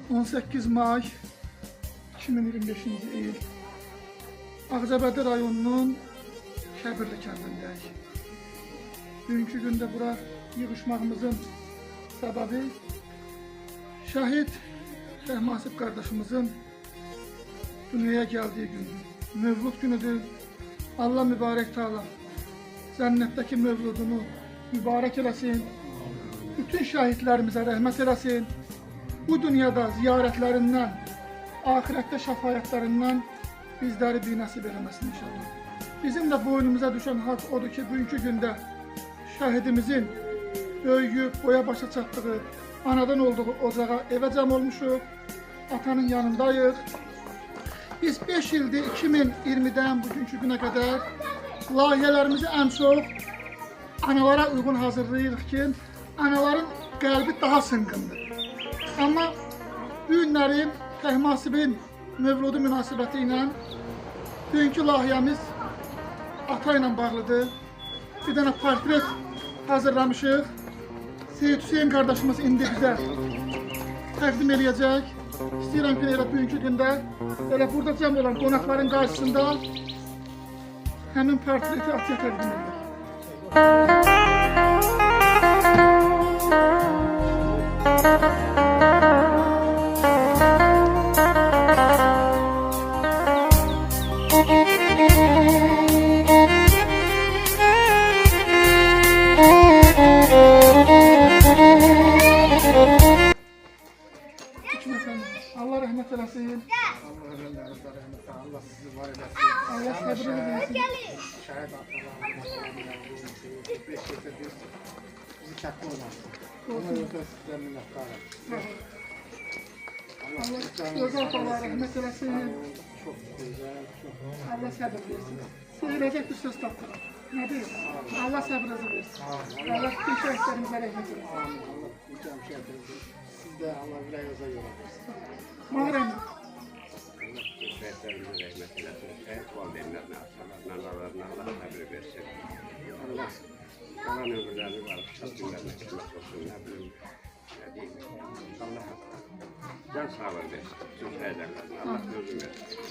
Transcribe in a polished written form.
18 may 2025-ci il Ağcabədi rayonunun Kəbirli kəndindəyik. Bugünkü gündə bura yığışmağımızın səbəbi şəhid Rəhmasib qardaşımızın dünyaya gəldiyi gündür. Mövlud günüdür. Allah mübarək Teala cənnətdəki mövludunu mübarək eləsin. Bütün şəhidlərimizə rəhmət eləsin. Bu dünyada ziyarətlərindən, ahirətdə şəfaətlərindən bizləri binəsib eləməsin inşallah. Bizim də boynumuza düşən haqq odur ki, bugünkü gündə şəhidimizin böyüyüb, boya başa çatdığı, anadan olduğu ocağa evə cəm olmuşuq. Atanın yanındayıq. Biz 5 ildir 2020-dən bugünkü günə qədər layihələrimizi ən çox analara uyğun hazırlayırıq ki, anaların qəlbi daha sınqındır. Amma bu günləri Rəhmasibin mövludu münasibəti ilə bugünkü layihəmiz ata ilə bağlıdır. Bir dənə portret hazırlamışıq. Seyid Hüseyin qardaşımız indi bizə təqdim eləyəcək. İstəyirəm ki, elə bugünkü gündə elə burada cəm olan qonaqların qarşısında həmin portreti atya təqdim edək. Allah rəhmət eləsin. Allah sizi var eləsin. Allah səbrini versin. Şəhid atalarımız, bizi çəkmə olmasın. Ona görə sizdən minnətdarım. Allah gözəl Allah rəhmət eləsin. Çox gözəl, çox. Allah səbir versin. Söyləyəcək bir söz tapdırım. Nə deyim? Allah səbrinizi versin. Allah bütün şəhidlərimizə rəhmət eləsin. Allah bütün şəhidlərimizə. Siz də Allah ürəyinizə görə versin. Mağrəm. Allah bütün şəhidlərimizə rəhmət eləsin. Şəhid valideynlərinə, analarına Allah səbir versin. Allah qalan ömürlərini var, şəhidlərinə kəlmət olsun. Nə bilim, nə deyim. Allah can sağlığı versin. Bütün şəhidlərinə Allah gözü versin.